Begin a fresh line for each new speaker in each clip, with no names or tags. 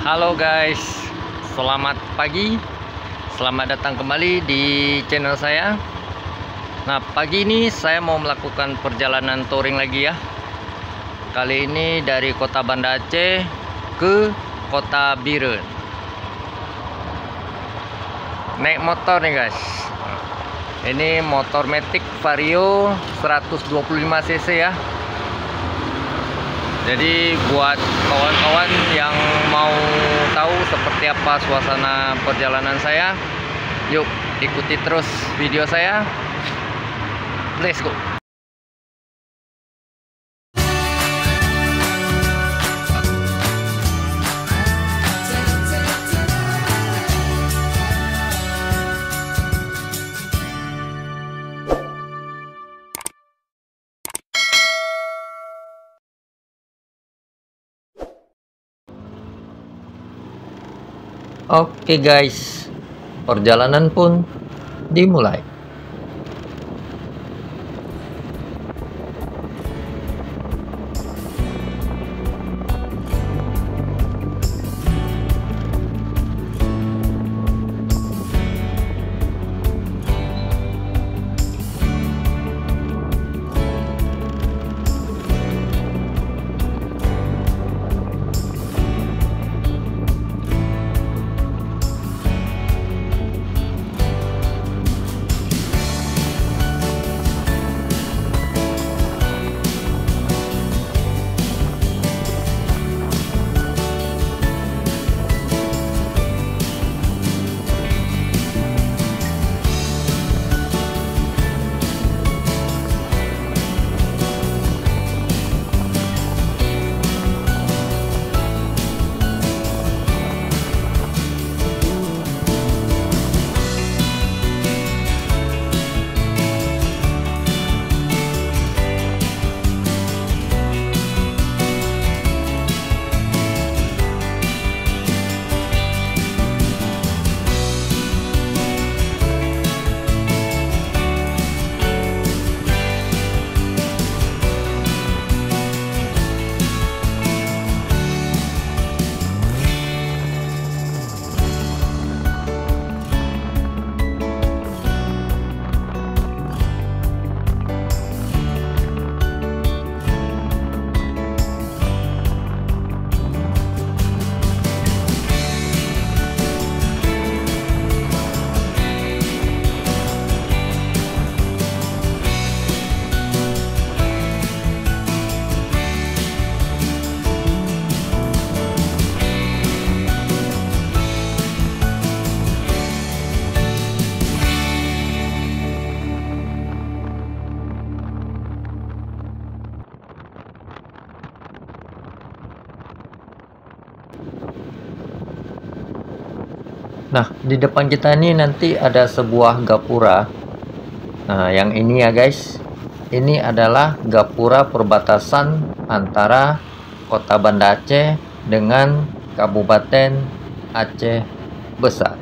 Halo guys, selamat pagi. Selamat datang kembali di channel saya. Nah, pagi ini saya mau melakukan perjalanan touring lagi ya. Kali ini dari kota Banda Aceh ke kota Biren. Naik motor nih guys. Ini motor Matic Vario 125 cc ya. Jadi buat kawan-kawan yang mau tahu seperti apa suasana perjalanan saya, yuk ikuti terus video saya. Let's go. Oke guys, perjalanan pun dimulai. Nah, di depan kita ini nanti ada sebuah gapura. Nah, yang ini ya guys, ini adalah gapura perbatasan antara kota Banda Aceh dengan Kabupaten Aceh Besar.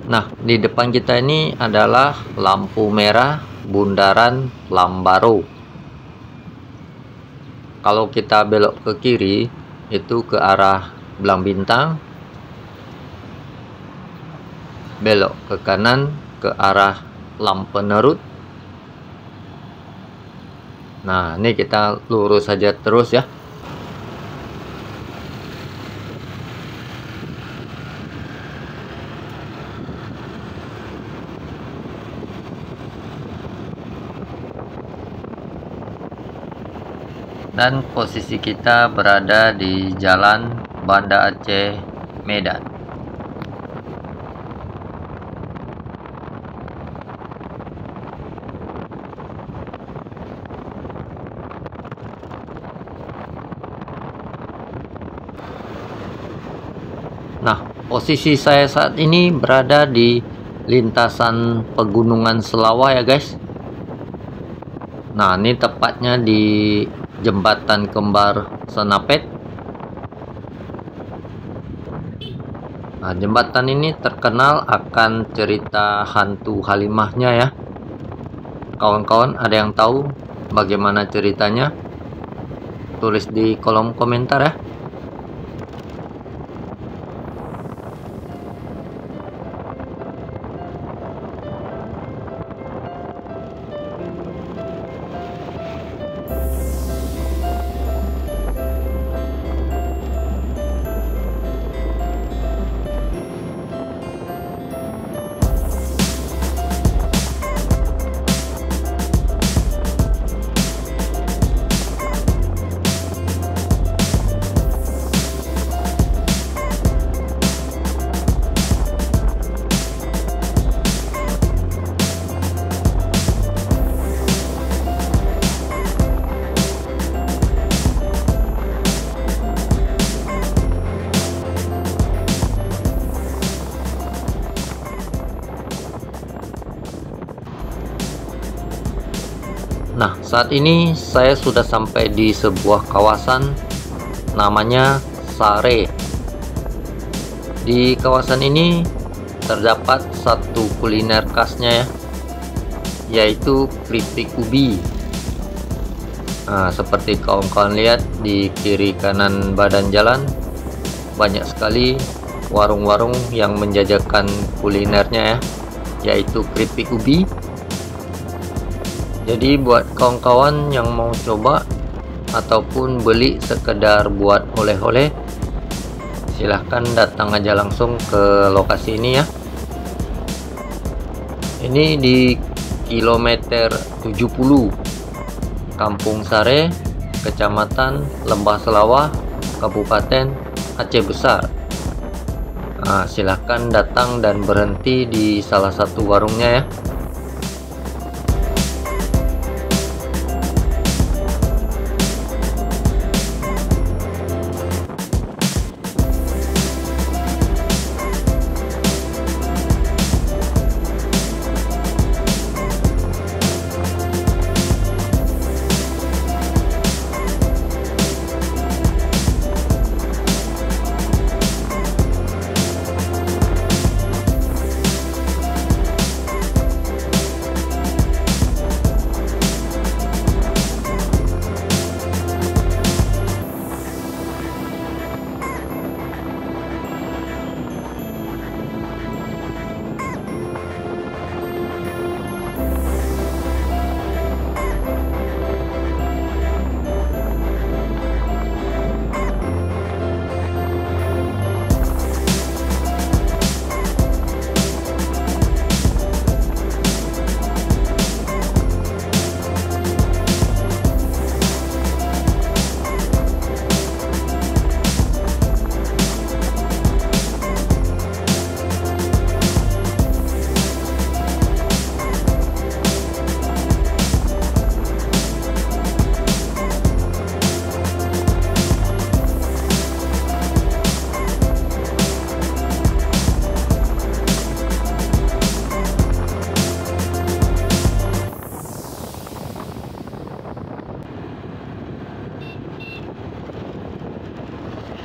Nah, di depan kita ini adalah lampu merah bundaran Lambaro. Kalau kita belok ke kiri, itu ke arah Belang Bintang. Belok ke kanan, ke arah Lampenerut. Nah, ini kita lurus saja terus ya. Dan posisi kita berada di Jalan Banda Aceh, Medan. Nah, posisi saya saat ini berada di lintasan Pegunungan Selawa ya guys. Nah, ini tepatnya di Jembatan Kembar Senapet. Nah, jembatan ini terkenal akan cerita hantu Halimahnya ya. Kawan-kawan ada yang tahu bagaimana ceritanya? Tulis di kolom komentar ya. Nah, saat ini saya sudah sampai di sebuah kawasan namanya Sare. Di kawasan ini terdapat satu kuliner khasnya ya, yaitu keripik ubi. Nah, seperti kawan-kawan lihat di kiri kanan badan jalan, banyak sekali warung-warung yang menjajakan kulinernya ya, yaitu keripik ubi. Jadi buat kawan-kawan yang mau coba ataupun beli sekedar buat oleh-oleh, silahkan datang aja langsung ke lokasi ini ya. Ini di kilometer 70, Kampung Sare, Kecamatan Lembah Selawa, Kabupaten Aceh Besar. Nah, silahkan datang dan berhenti di salah satu warungnya ya.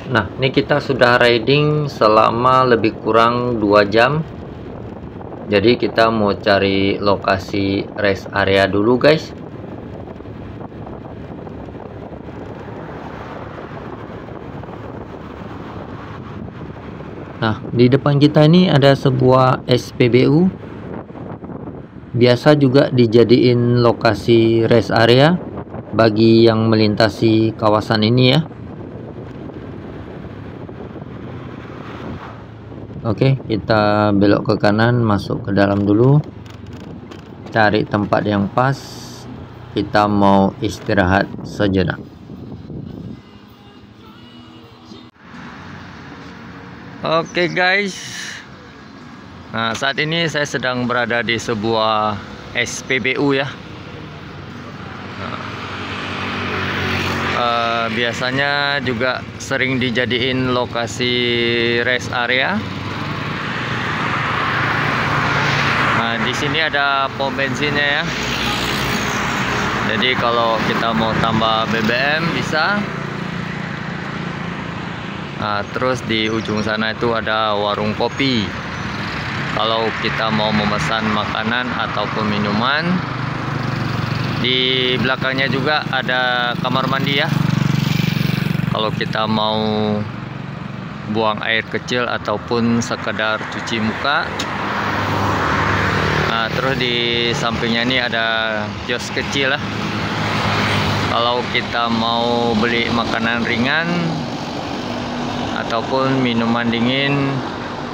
Nah, ini kita sudah riding selama lebih kurang 2 jam Jadi kita mau cari lokasi rest area dulu guys. Nah, di depan kita ini ada sebuah SPBU. Biasa juga dijadiin lokasi rest area bagi yang melintasi kawasan ini ya. Oke, kita belok ke kanan, masuk ke dalam dulu. Cari tempat yang pas. Kita mau istirahat sejenak. Oke guys, nah saat ini saya sedang berada di sebuah SPBU ya. Biasanya juga sering dijadiin lokasi rest area. Nah di sini ada pom bensinnya ya. Jadi kalau kita mau tambah BBM bisa. Nah, terus di ujung sana itu ada warung kopi. Kalau kita mau memesan makanan ataupun minuman, di belakangnya juga ada kamar mandi ya. Kalau kita mau buang air kecil ataupun sekedar cuci muka. Nah, terus di sampingnya ini ada kios kecil lah. Kalau kita mau beli makanan ringan ataupun minuman dingin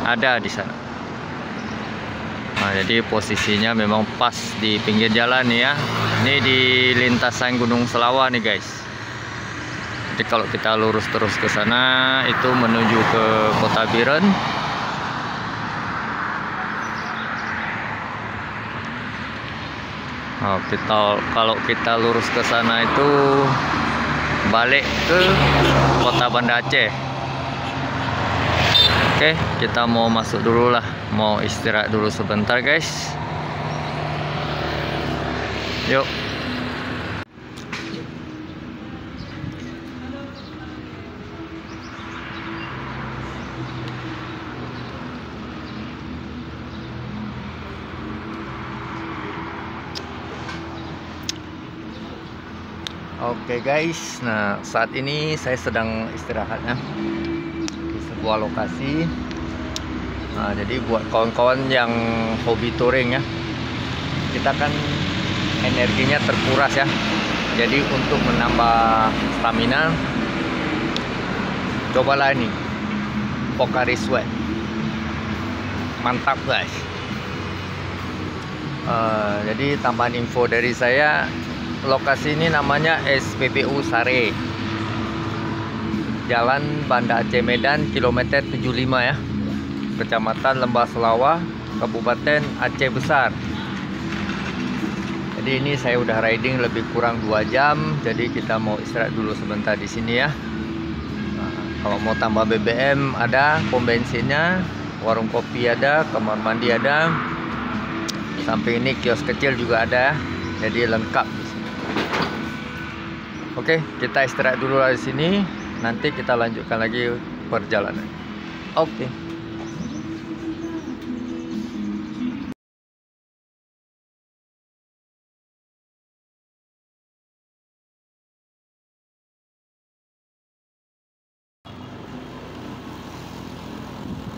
ada di sana. Nah, jadi posisinya memang pas di pinggir jalan nih ya. Ini di lintasan Gunung Selawa nih guys. Jadi kalau kita lurus terus ke sana itu menuju ke Kota Biren. Nah, kalau kita lurus ke sana itu balik ke Kota Banda Aceh. Oke, kita mau masuk dulu lah, mau istirahat dulu sebentar guys. Yuk. Oke guys, nah saat ini saya sedang istirahat ya di sebuah lokasi. Nah, jadi buat kawan-kawan yang hobi touring ya, kita kan energinya terkuras ya. Jadi untuk menambah stamina, cobalah ini Pocari Sweat. Mantap guys. Jadi tambahan info dari saya, lokasi ini namanya SPBU Sare, Jalan Banda Aceh Medan, kilometer 75 ya, Kecamatan Lembah Selawa, Kabupaten Aceh Besar. Jadi ini saya udah riding lebih kurang 2 jam, jadi kita mau istirahat dulu sebentar di sini ya. Nah, kalau mau tambah BBM ada, pom bensinnya, warung kopi ada, kamar mandi ada, samping ini kios kecil juga ada, jadi lengkap. Oke, kita istirahat dulu di sini. Nanti kita lanjutkan lagi perjalanan. Oke.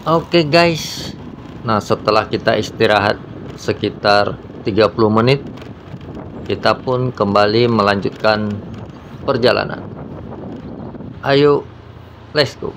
Oke guys. Nah, setelah kita istirahat sekitar 30 menit, kita pun kembali melanjutkan perjalanan. Ayo, let's go.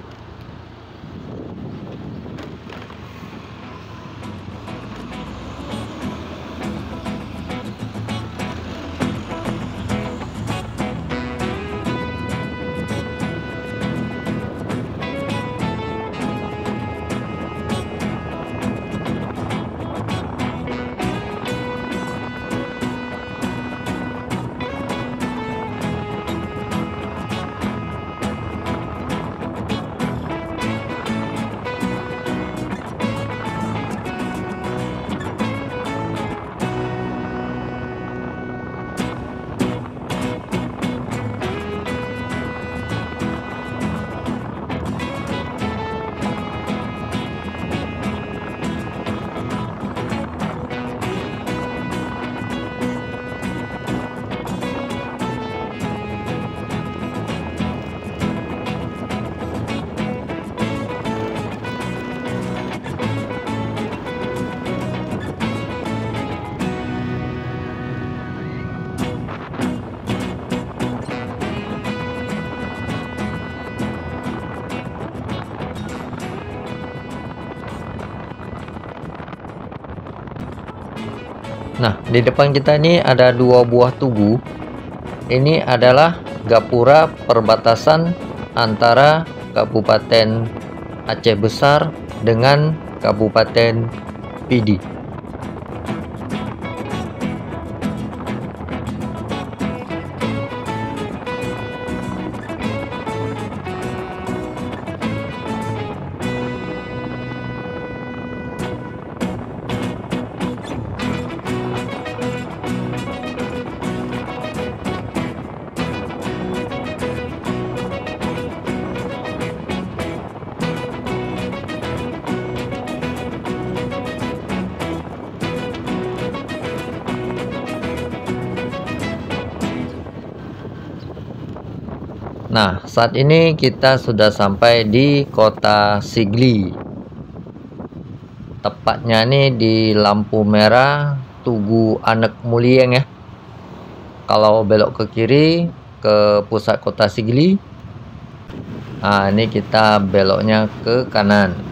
Nah, di depan kita ini ada dua buah tugu. Ini adalah gapura perbatasan antara Kabupaten Aceh Besar dengan Kabupaten Pidi. Nah, saat ini kita sudah sampai di kota Sigli. Tepatnya nih di lampu merah Tugu Anek Mulieng ya. Kalau belok ke kiri ke pusat kota Sigli. Nah, ini kita beloknya ke kanan.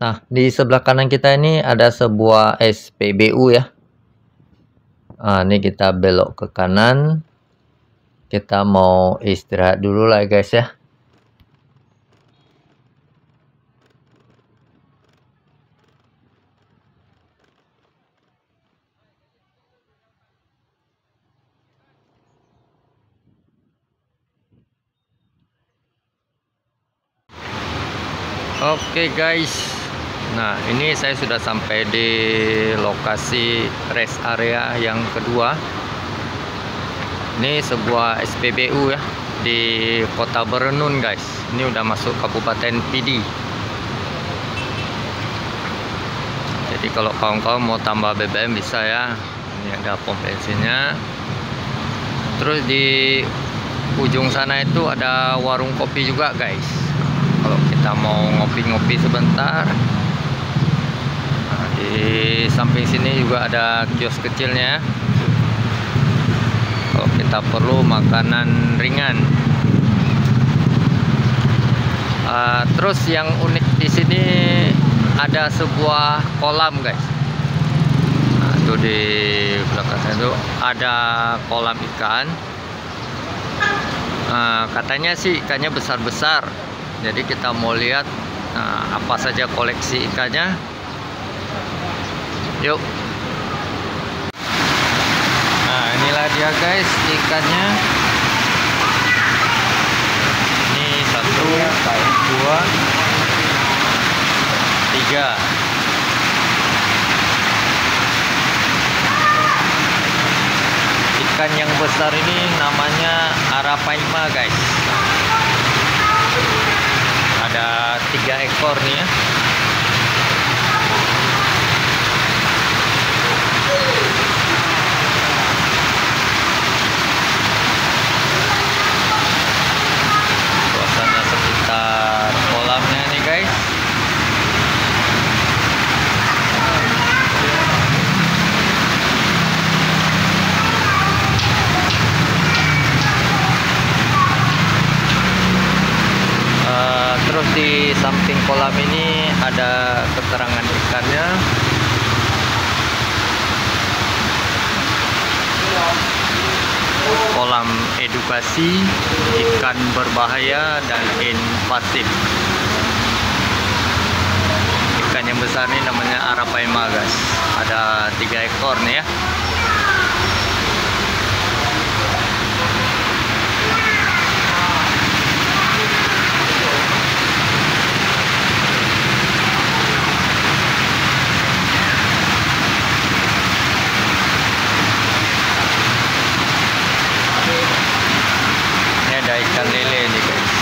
Nah, di sebelah kanan kita ini ada sebuah SPBU ya. Nah, ini kita belok ke kanan. Kita mau istirahat dulu lah guys ya. Oke guys. Nah, ini saya sudah sampai di lokasi rest area yang kedua. Ini sebuah SPBU ya di Kota Berenun guys. Ini udah masuk Kabupaten Pidi. Jadi kalau kawan-kawan mau tambah BBM bisa ya. Ini ada pom bensinnya. Terus di ujung sana itu ada warung kopi juga guys. Kalau kita mau ngopi-ngopi sebentar. Nah, di samping sini juga ada kios kecilnya. Kalau kita perlu makanan ringan. Terus yang unik di sini ada sebuah kolam guys. Nah, itu di belakang saya itu ada kolam ikan. Katanya sih ikannya besar-besar. Jadi kita mau lihat Nah, apa saja koleksi ikannya? Yuk. Nah, inilah dia guys ikannya. Ini 1, 2, 3. Ikan yang besar ini namanya arapaima guys. Ada 3 ekor nih ya. Suasana sekitar kolamnya nih guys. Terus di samping kolam ini ada keterangan ikannya. Kolam edukasi ikan berbahaya dan invasif. Ikan yang besar ini namanya arapaima guys. Ada 3 ekor nih ya. Ada ikan lele nih guys.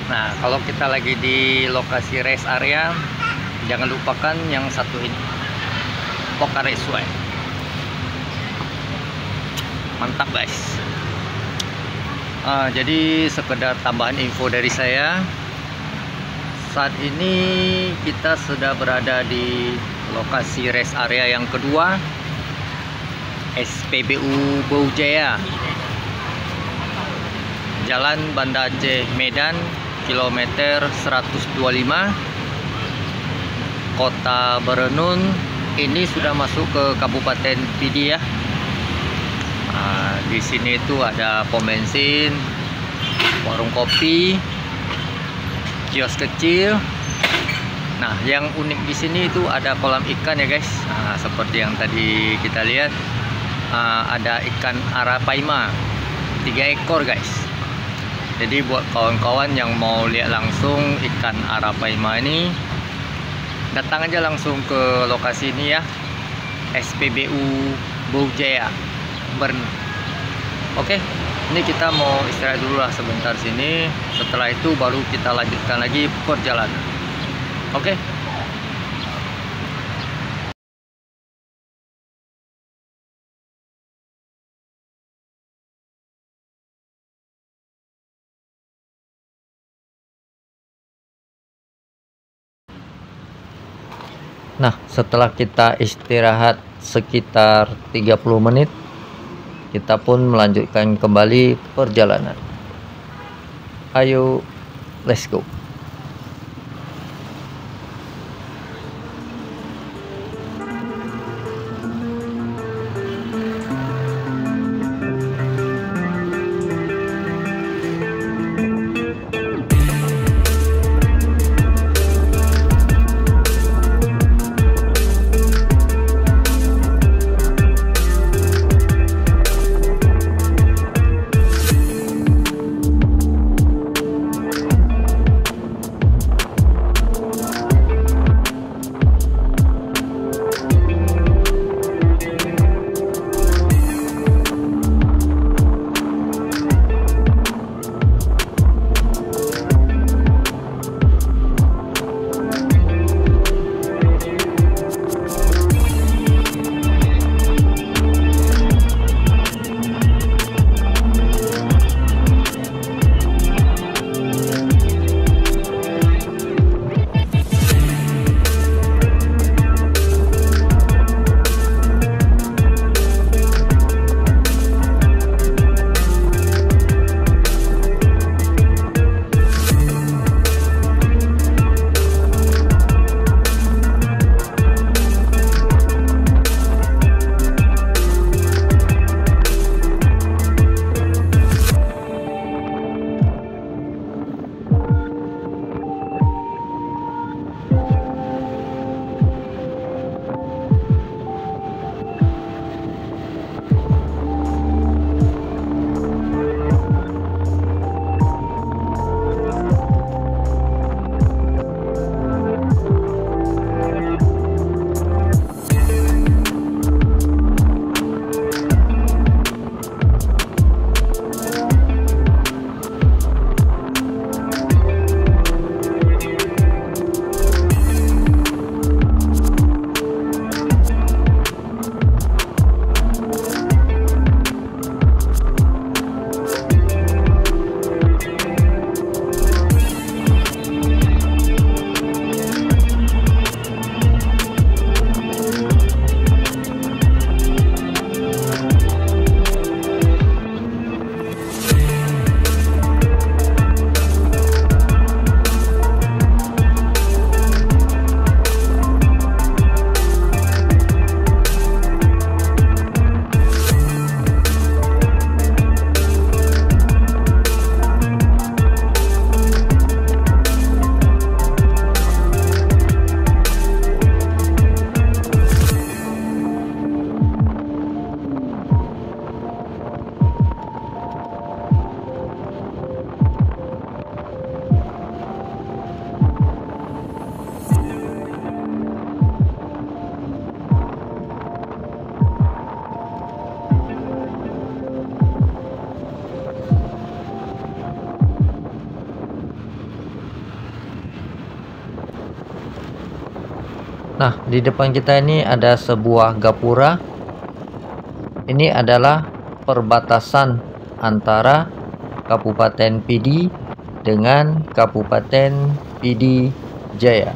Nah, kalau kita lagi di lokasi rest area, jangan lupakan yang satu ini, Poka Raceway. Mantap guys. Jadi sekedar tambahan info dari saya. Saat ini kita sudah berada di lokasi rest area yang kedua, SPBU Brawijaya, Jalan Banda Aceh Medan, kilometer 125, Kota Berenun. Ini sudah masuk ke Kabupaten Pidi ya. Di sini itu ada pom bensin, warung kopi, kios kecil. Nah, yang unik di sini itu ada kolam ikan ya guys. Seperti yang tadi kita lihat, ada ikan arapaima 3 ekor guys. Jadi buat kawan-kawan yang mau lihat langsung ikan arapaima ini, datang aja langsung ke lokasi ini ya, SPBU Brawijaya Berenun. Oke, ini kita mau istirahat dulu lah sebentar sini. Setelah itu baru kita lanjutkan lagi perjalanan. Oke. Nah, setelah kita istirahat sekitar 30 menit, kita pun melanjutkan kembali perjalanan. Ayo, let's go. Nah, di depan kita ini ada sebuah gapura. Ini adalah perbatasan antara Kabupaten Pidi dengan Kabupaten Pidi Jaya.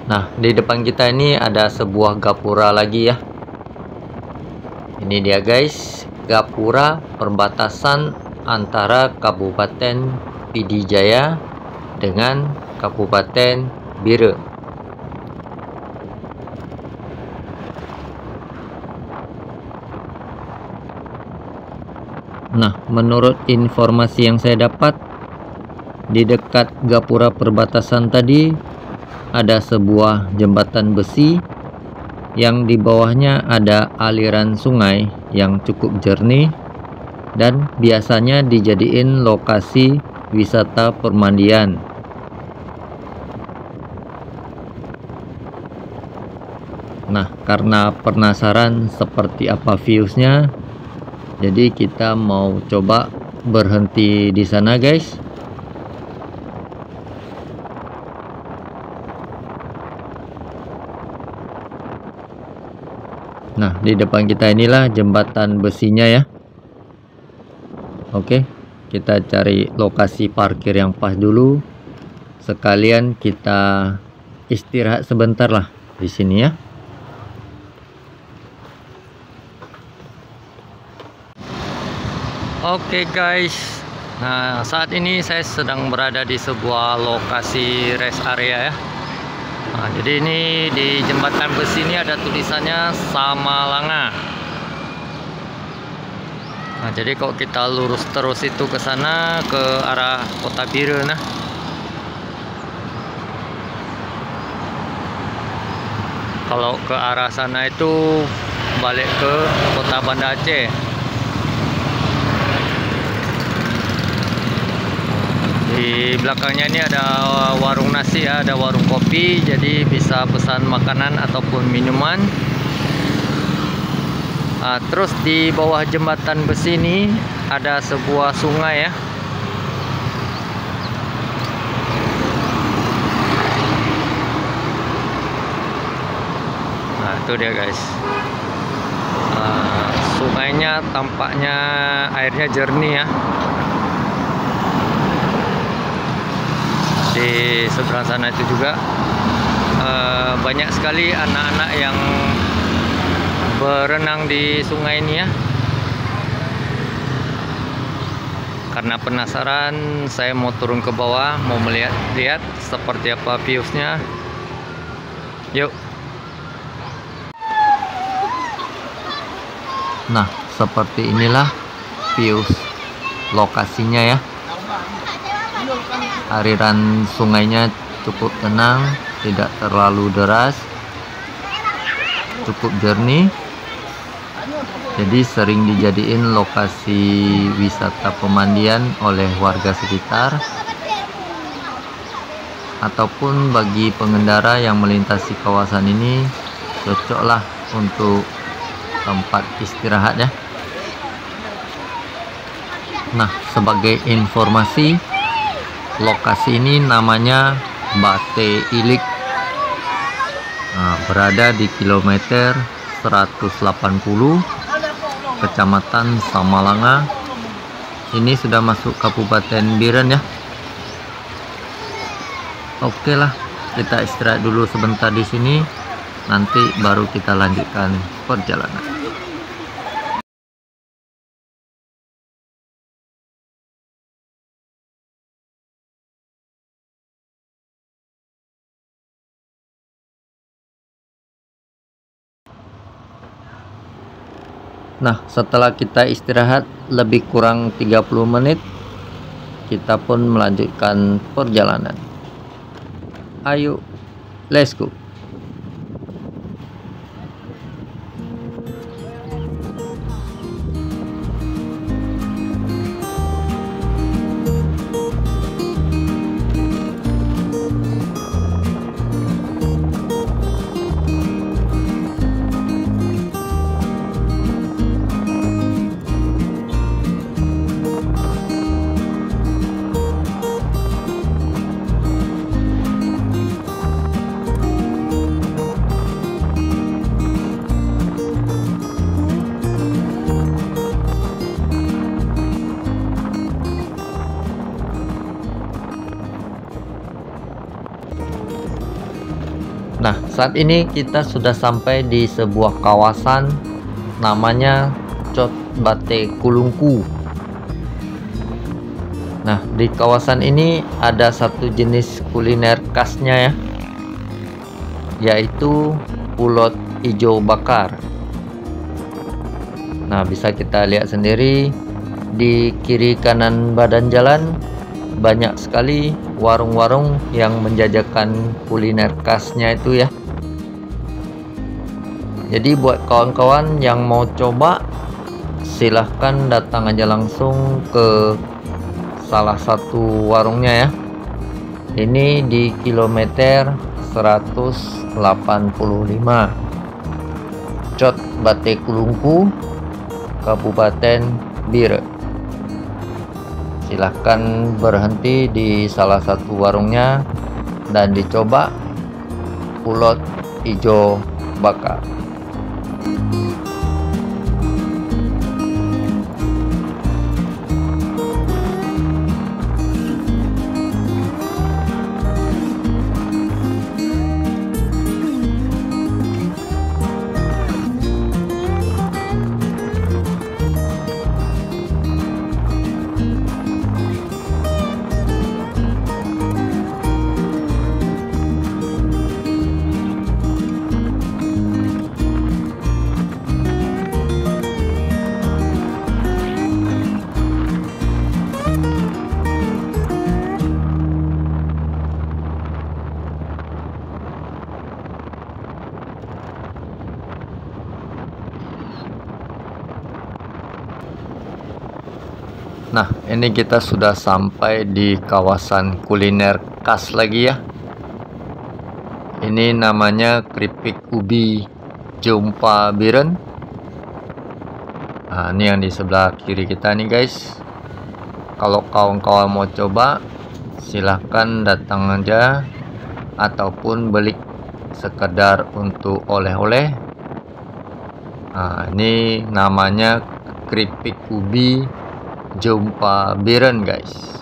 Nah, di depan kita ini ada sebuah gapura lagi ya. Ini dia guys, gapura perbatasan antara Kabupaten Pidi Jaya dengan Kabupaten Bira. Nah, menurut informasi yang saya dapat, di dekat gapura perbatasan tadi ada sebuah jembatan besi yang di bawahnya ada aliran sungai yang cukup jernih dan biasanya dijadiin lokasi wisata permandian. Nah, karena penasaran seperti apa viewsnya, jadi kita mau coba berhenti di sana guys. Nah, di depan kita inilah jembatan besinya ya. Oke, kita cari lokasi parkir yang pas dulu. Sekalian kita istirahat sebentar lah di sini ya. Oke guys. Nah, saat ini saya sedang berada di sebuah lokasi rest area ya. Nah, jadi ini di jembatan besi ini ada tulisannya Samalanga. Nah, jadi kalau kita lurus terus itu ke sana ke arah Kota Bira nah. Kalau ke arah sana itu balik ke Kota Banda Aceh. Di belakangnya ini ada warung nasi ya, ada warung kopi, jadi bisa pesan makanan ataupun minuman. Terus di bawah jembatan besi ini ada sebuah sungai ya. Nah, itu dia guys. Sungainya tampaknya airnya jernih ya. Di seberang sana itu juga banyak sekali anak-anak yang berenang di sungai ini ya. Karena penasaran, saya mau turun ke bawah, mau melihat seperti apa viewsnya. Yuk. Nah, seperti inilah views lokasinya ya. Aliran sungainya cukup tenang, tidak terlalu deras, cukup jernih. Jadi sering dijadiin lokasi wisata pemandian oleh warga sekitar ataupun bagi pengendara yang melintasi kawasan ini, cocoklah untuk tempat istirahat ya. Nah, sebagai informasi, lokasi ini namanya Bate Ilik. Nah, berada di kilometer 180 Kecamatan Samalanga. Ini sudah masuk Kabupaten Biren ya. Oke lah, kita istirahat dulu sebentar di sini. Nanti baru kita lanjutkan perjalanan. Nah, setelah kita istirahat lebih kurang 30 menit, kita pun melanjutkan perjalanan. Ayo, let's go. Nah, saat ini kita sudah sampai di sebuah kawasan namanya Cot Bate Kulungku. Nah, di kawasan ini ada satu jenis kuliner khasnya ya, yaitu ulot hijau bakar. Nah, bisa kita lihat sendiri di kiri kanan badan jalan banyak sekali warung-warung yang menjajakan kuliner khasnya itu ya. Jadi buat kawan-kawan yang mau coba, silahkan datang aja langsung ke salah satu warungnya ya. Ini di kilometer 185 Cot Bate Kulungku, Kabupaten Biren. Silahkan berhenti di salah satu warungnya dan dicoba ulot hijau bakar. Nah, ini kita sudah sampai di kawasan kuliner khas lagi ya. Ini namanya keripik ubi Jompa Biren. Nah, ini yang di sebelah kiri kita nih guys. Kalau kawan-kawan mau coba, silahkan datang aja ataupun beli sekedar untuk oleh-oleh. Nah, ini namanya keripik ubi Jompa Biren guys.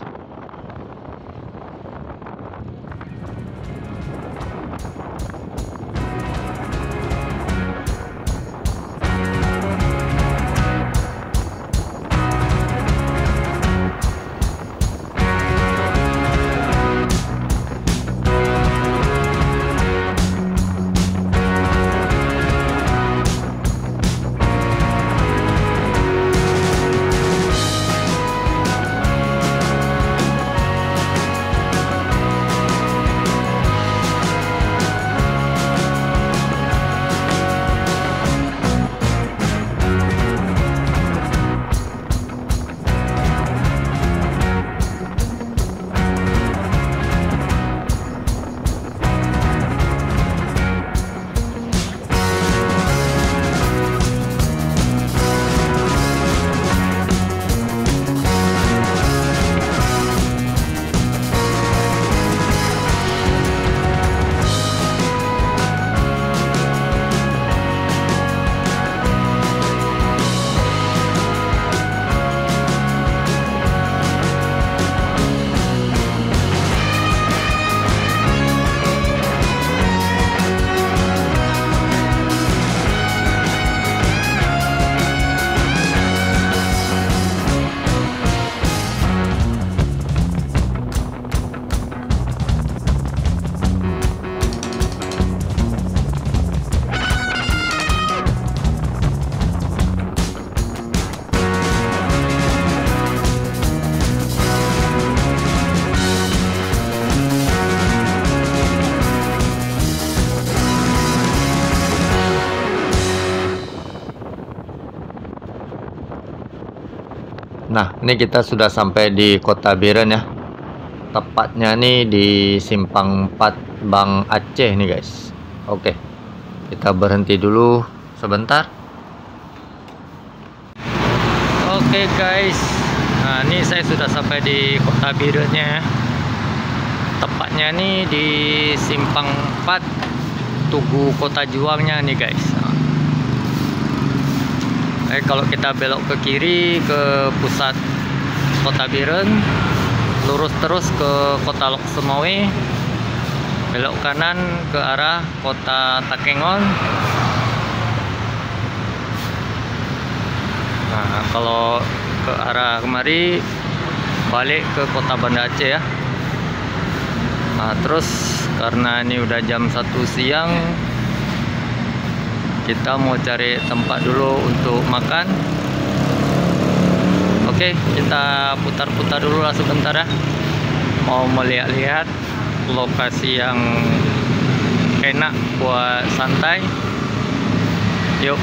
Nah, ini kita sudah sampai di Kota Biren ya. Tepatnya nih di Simpang 4 Bang Aceh nih guys. Oke, kita berhenti dulu sebentar. Oke guys, nah ini saya sudah sampai di Kota Birennya. Tepatnya nih di Simpang 4 Tugu Kota Juangnya nih guys. Kalau kita belok ke kiri ke pusat Kota Biren, lurus terus ke Kota Lok Sumawe, belok kanan ke arah Kota Takengon. Nah, kalau ke arah kemari balik ke Kota Banda Aceh ya. Nah, terus karena ini udah jam 1 siang, kita mau cari tempat dulu untuk makan. Oke, kita putar-putar dulu lah sebentar ya. Mau melihat-lihat lokasi yang enak buat santai. Yuk.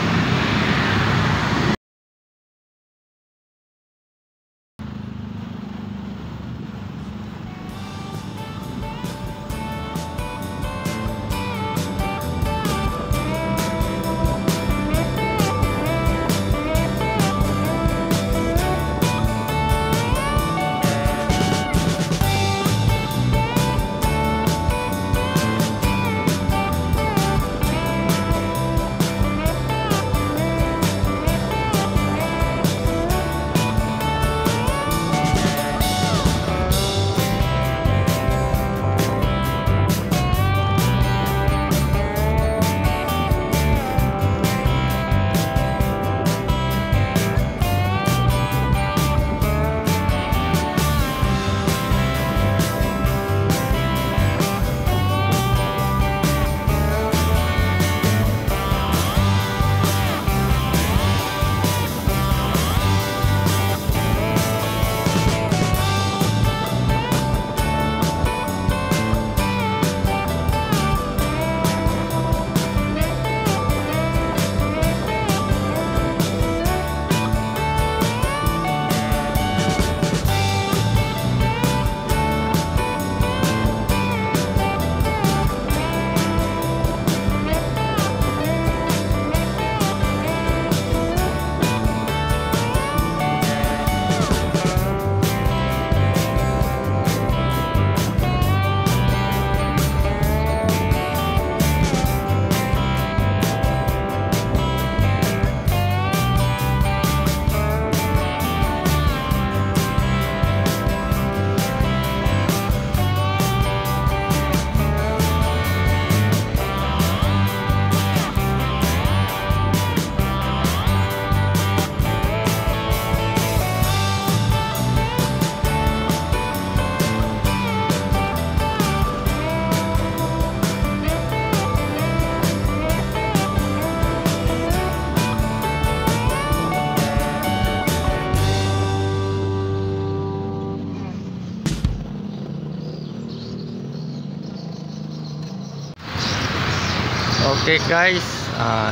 Oke guys,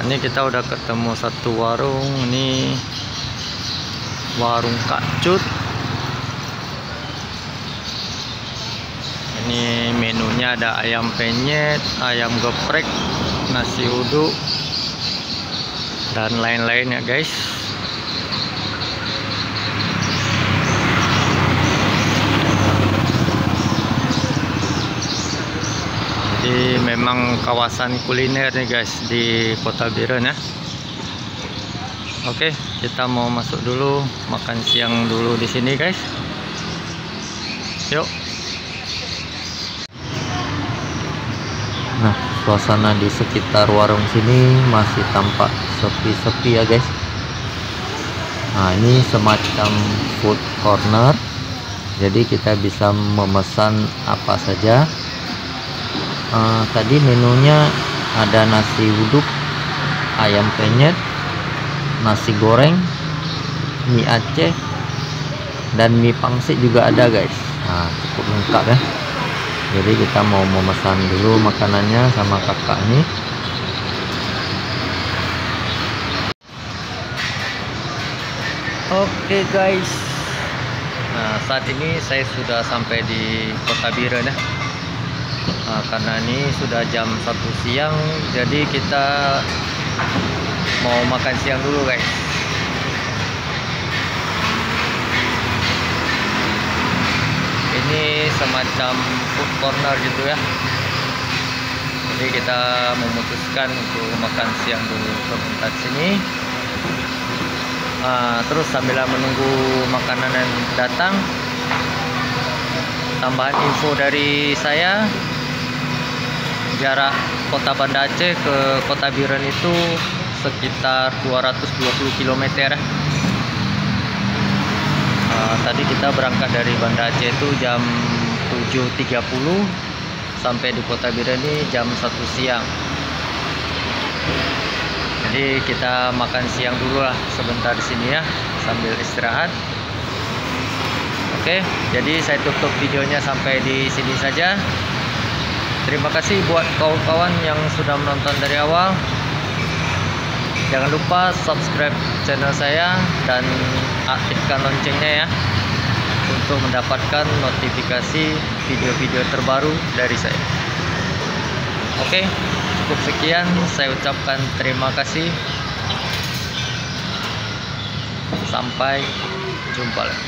ini kita udah ketemu satu warung. Ini warung Kak Cut. Ini menunya ada ayam penyet, ayam geprek, nasi uduk, dan lain-lain ya guys. Jadi memang kawasan kuliner nih guys di Kota Biren ya. Oke, kita mau masuk dulu, makan siang dulu di sini guys. Yuk. Nah, suasana di sekitar warung sini masih tampak sepi-sepi ya guys. Nah, ini semacam food corner. Jadi kita bisa memesan apa saja. Tadi menunya ada nasi uduk, ayam penyet, nasi goreng, mie Aceh, dan mie pangsit juga ada guys. Nah, cukup lengkap ya. Jadi kita mau memesan dulu makanannya sama kakak nih. Oke guys, Nah, saat ini saya sudah sampai di Kota Biren ya. Nah, karena ini sudah jam 1 siang, jadi kita mau makan siang dulu guys. Ini semacam food corner gitu ya. Jadi kita memutuskan untuk makan siang dulu sebentar sini. Terus sambil menunggu makanan yang datang, tambahan info dari saya, jarak kota Banda Aceh ke Kota Biren itu sekitar 220 km ya. Tadi kita berangkat dari Banda Aceh itu jam 7.30, sampai di Kota Biren ini jam 1 siang. Jadi kita makan siang dulu lah sebentar di sini ya, sambil istirahat. Oke, jadi saya tutup videonya sampai di sini saja. Terima kasih buat kawan-kawan yang sudah menonton dari awal. Jangan lupa subscribe channel saya dan aktifkan loncengnya ya, untuk mendapatkan notifikasi video-video terbaru dari saya. Oke, cukup sekian. Saya ucapkan terima kasih. Sampai jumpa lagi.